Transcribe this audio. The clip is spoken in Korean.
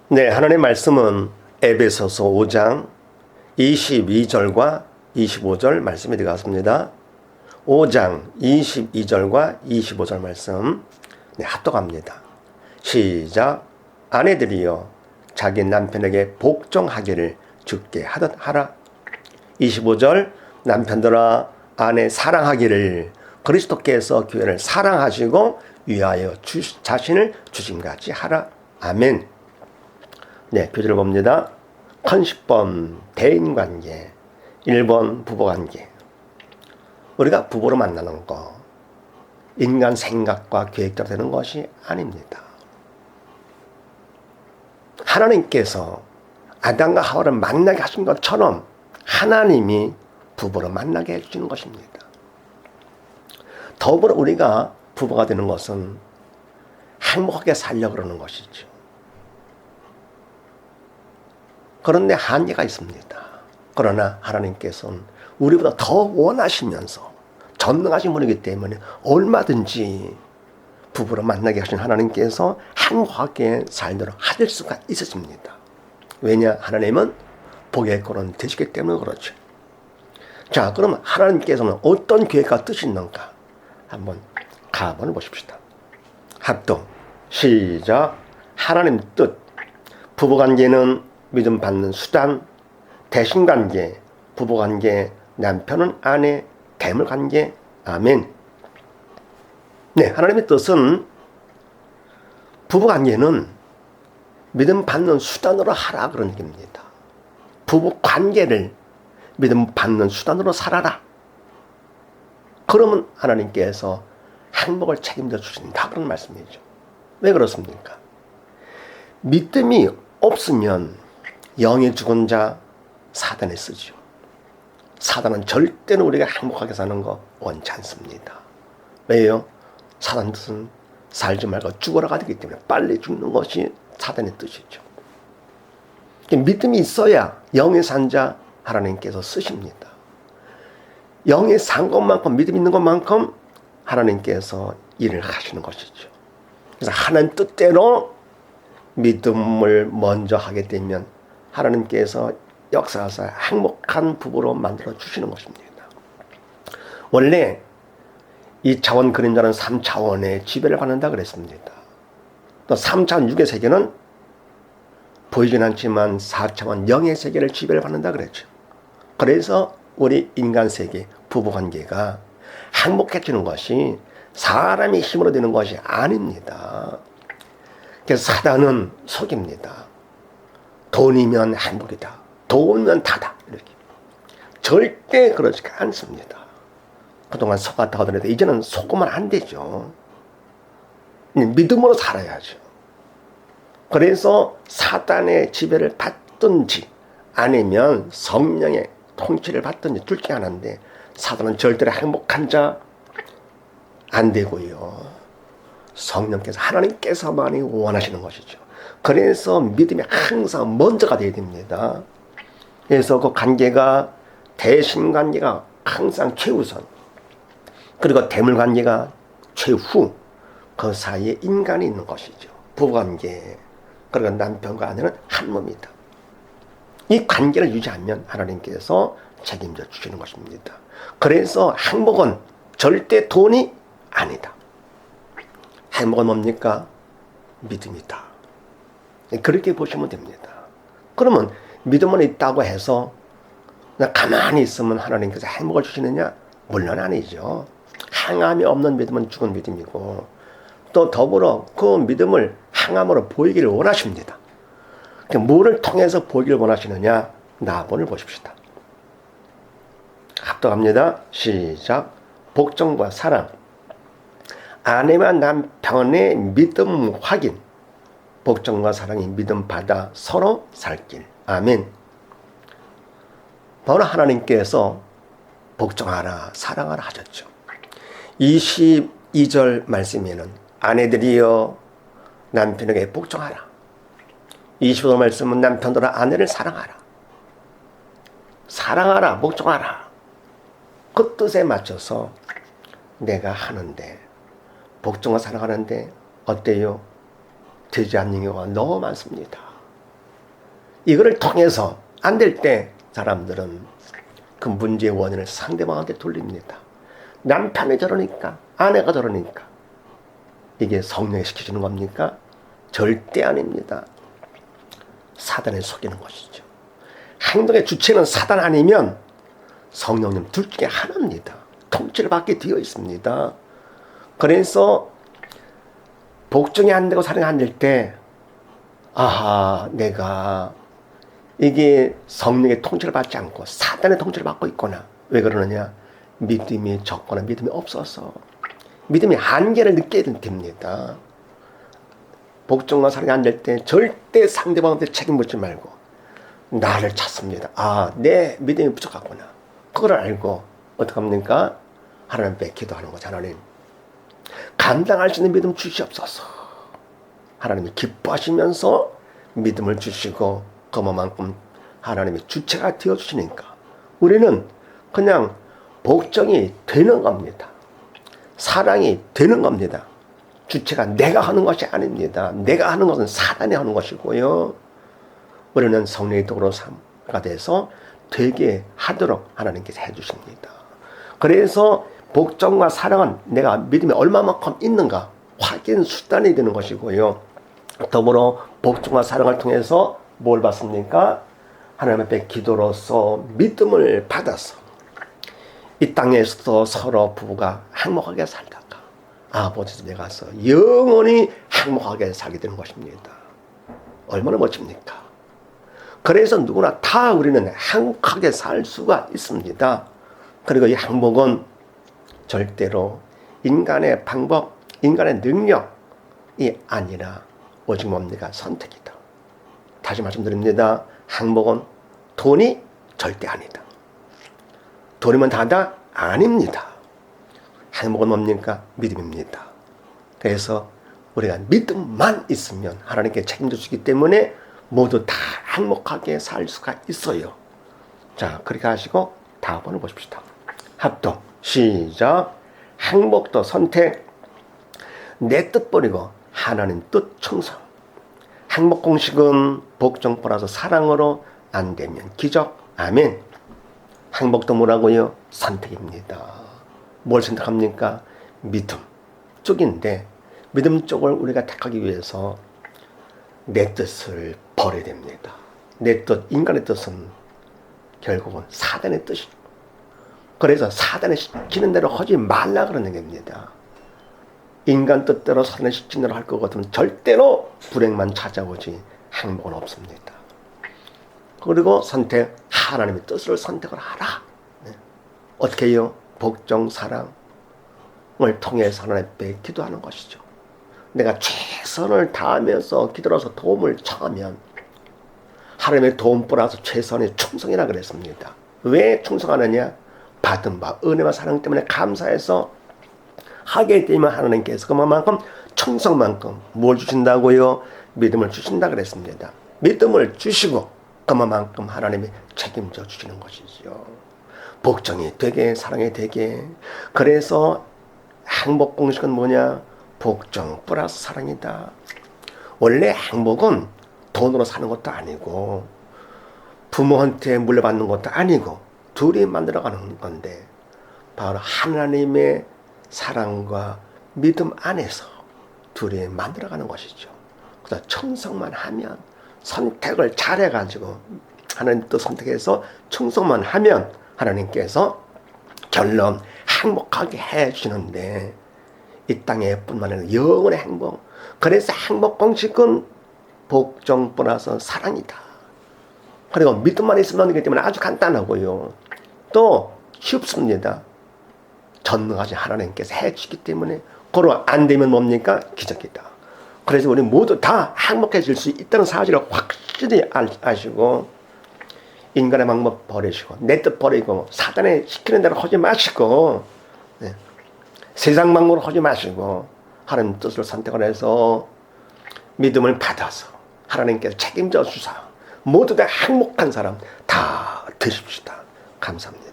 네, 하나님의 말씀은 에베소서 5장 22절과 25절 말씀이 되겠습니다. 5장 22절과 25절 말씀 합독합니다. 시작. 아내들이여 자기 남편에게 복종하기를 주께 하듯 하라. 25절 남편들아 아내 사랑하기를 그리스도께서 교회를 사랑하시고 위하여 자신을 주심같이 하라. 아멘. 네, 교재를 봅니다. 컨시번 대인관계, 1번 부부관계. 우리가 부부로 만나는 거 인간 생각과 계획대로 되는 것이 아닙니다. 하나님께서 아담과 하와를 만나게 하신 것처럼 하나님이 부부로 만나게 해주시는 것입니다. 더불어 우리가 부부가 되는 것은 행복하게 살려고 그러는 것이죠. 그런데 한계가 있습니다. 그러나 하나님께서는 우리보다 더 원하시면서 전능하신 분이기 때문에 얼마든지 부부로 만나게 하신 하나님께서 행복하게 살도록 하실 수가 있으십니다. 왜냐? 하나님은 복의 근원 되시기 때문에 그렇죠. 자, 그럼 하나님께서는 어떤 계획과 뜻이 있는가? 한번 가본을 보십시다. 합동 시작. 하나님 뜻. 부부관계는 믿음 받는 수단, 대신관계, 부부관계, 남편은 아내, 대물관계. 아멘. 네, 하나님의 뜻은 부부관계는 믿음 받는 수단으로 하라 그런 얘기입니다. 부부관계를 믿음 받는 수단으로 살아라. 그러면 하나님께서 행복을 책임져 주신다 그런 말씀이죠. 왜 그렇습니까? 믿음이 없으면 영이 죽은 자 사단에 쓰죠. 사단은 절대로 우리가 행복하게 사는 거 원치 않습니다. 왜요? 사단 뜻은 살지 말고 죽어라 되기 때문에 빨리 죽는 것이 사단의 뜻이죠. 믿음이 있어야 영이 산 자 하나님께서 쓰십니다. 영이 산 것만큼 믿음 있는 것만큼 하나님께서 일을 하시는 것이죠. 그래서 하나님 뜻대로 믿음을 먼저 하게 되면 하나님께서 역사하사 행복한 부부로 만들어 주시는 것입니다. 원래 2차원 그림자는 3차원의 지배를 받는다 그랬습니다. 또 3차원 6의 세계는 보이진 않지만 4차원 영의 세계를 지배를 받는다 그랬죠. 그래서 우리 인간 세계 부부관계가 행복해지는 것이 사람의 힘으로 되는 것이 아닙니다. 그래서 사단은 속입니다. 돈이면 행복이다. 돈이면 다다. 이렇게. 절대 그렇지 않습니다. 그동안 속았다 하더라도 이제는 속으면 안 되죠. 믿음으로 살아야죠. 그래서 사단의 지배를 받든지 아니면 성령의 통치를 받든지 둘 중 하나인데 사단은 절대로 행복한 자 안 되고요. 성령께서 하나님께서만이 원하시는 것이죠. 그래서 믿음이 항상 먼저가 되어야 됩니다. 그래서 그 관계가 대신관계가 항상 최우선, 그리고 대물관계가 최후, 그 사이에 인간이 있는 것이죠. 부부관계, 그리고 남편과 아내는 한 몸이다. 이 관계를 유지하면 하나님께서 책임져 주시는 것입니다. 그래서 행복은 절대 돈이 아니다. 행복은 뭡니까? 믿음이다. 그렇게 보시면 됩니다. 그러면 믿음은 있다고 해서 가만히 있으면 하나님께서 행복을 주시느냐? 물론 아니죠. 행함이 없는 믿음은 죽은 믿음이고, 또 더불어 그 믿음을 행함으로 보이기를 원하십니다. 뭐를 통해서 보이기를 원하시느냐? 나본을 보십시다. 합독합니다. 시작. 복종과 사랑. 아내와 남편의 믿음 확인. 복종과 사랑이 믿음 받아 서로 살 길. 아멘. 바로 하나님께서 복종하라, 사랑하라 하셨죠. 22절 말씀에는 아내들이여 남편에게 복종하라. 25절 말씀은 남편들아 아내를 사랑하라. 사랑하라, 복종하라. 그 뜻에 맞춰서 내가 하는데, 복종과 사랑하는데 어때요? 되지 않는 경우가 너무 많습니다. 이거를 통해서 안 될 때 사람들은 그 문제의 원인을 상대방한테 돌립니다. 남편이 저러니까, 아내가 저러니까. 이게 성령이 시켜주는 겁니까? 절대 아닙니다. 사단에 속이는 것이죠. 행동의 주체는 사단 아니면 성령님 둘 중에 하나입니다. 통치를 받게 되어 있습니다. 그래서 복종이 안 되고 사랑이 안 될 때, 아하, 내가 이게 성령의 통치를 받지 않고 사단의 통치를 받고 있구나. 왜 그러느냐? 믿음이 적거나 믿음이 없어서 믿음의 한계를 느끼게 됩니다. 복종과 사랑이 안 될 때 절대 상대방한테 책임 묻지 말고 나를 찾습니다. 아, 내 믿음이 부족하구나. 그걸 알고 어떡합니까? 하나님 앞에 기도하는 거죠. 하나님, 감당할 수 있는 믿음 주시옵소서. 하나님이 기뻐하시면서 믿음을 주시고 그만큼 하나님의 주체가 되어주시니까 우리는 그냥 복종이 되는 겁니다. 사랑이 되는 겁니다. 주체가 내가 하는 것이 아닙니다. 내가 하는 것은 사단이 하는 것이고요. 우리는 성령의 도로가 돼서 되게 하도록 하나님께서 해주십니다. 그래서 복종과 사랑은 내가 믿음이 얼마만큼 있는가 확인 수단이 되는 것이고요. 더불어 복종과 사랑을 통해서 뭘 받습니까? 하나님 앞에 기도로서 믿음을 받아서 이 땅에서도 서로 부부가 행복하게 살다가 아버지 집에 가서 영원히 행복하게 살게 되는 것입니다. 얼마나 멋집니까? 그래서 누구나 다 우리는 행복하게 살 수가 있습니다. 그리고 이 행복은 절대로 인간의 방법, 인간의 능력이 아니라 오직 뭡니까? 선택이다. 다시 말씀드립니다. 행복은 돈이 절대 아니다. 돈이면 다다? 아닙니다. 행복은 뭡니까? 믿음입니다. 그래서 우리가 믿음만 있으면 하나님께 책임져 주기 때문에 모두 다 행복하게 살 수가 있어요. 자, 그렇게 하시고 다음번을 보십시다. 합동, 시작. 행복도 선택, 내 뜻 버리고 하나님 뜻 충성. 행복 공식은 복종 플러스 사랑으로 안 되면 기적. 아멘. 행복도 뭐라고요? 선택입니다. 뭘 선택합니까? 믿음 쪽인데 믿음 쪽을 우리가 택하기 위해서 내 뜻을 버려야 됩니다. 내 뜻, 인간의 뜻은 결국은 사단의 뜻이고 그래서 사단의 시키는 대로 하지 말라 그러는 겁니다. 인간 뜻대로 사단의 시키는 대로 할 것 같으면 절대로 불행만 찾아오지 행복은 없습니다. 그리고 선택, 하나님의 뜻을 선택을 하라. 네. 어떻게 해요? 복종, 사랑을 통해서 하나님 앞에 기도하는 것이죠. 내가 최선을 다하면서 기도로서 도움을 청하면 하나님의 도움 플러스 최선의 충성이라 그랬습니다. 왜 충성하느냐? 받은 바 은혜와 사랑 때문에 감사해서 하게 되면 하나님께서 그만큼 충성만큼 뭘 주신다고요? 믿음을 주신다 그랬습니다. 믿음을 주시고 그만큼 하나님이 책임져 주시는 것이죠. 복종이 되게 사랑이 되게. 그래서 행복 공식은 뭐냐? 복종 플러스 사랑이다. 원래 행복은 돈으로 사는 것도 아니고 부모한테 물려받는 것도 아니고 둘이 만들어가는 건데 바로 하나님의 사랑과 믿음 안에서 둘이 만들어가는 것이죠. 그래서 충성만 하면 선택을 잘해가지고 하나님 또 선택해서 충성만 하면 하나님께서 결론 행복하게 해주시는데 이 땅에 뿐만 아니라 영원의 행복. 그래서 행복 공식은 복종 플러스 사랑이다. 그리고 믿음만 있으면 되기 때문에 아주 간단하고요. 또 쉽습니다. 전능하신 하나님께서 해주시기 때문에 그로 안 되면 뭡니까? 기적이다. 그래서 우리 모두 다 행복해질 수 있다는 사실을 확실히 아시고 인간의 방법 버리시고 내 뜻 버리고 사단에 시키는 대로 하지 마시고 네. 세상 방법으로 하지 마시고 하나님 뜻을 선택을 해서 믿음을 받아서 하나님께서 책임져 주사 모두 다 행복한 사람 다 되십시다. 감사합니다.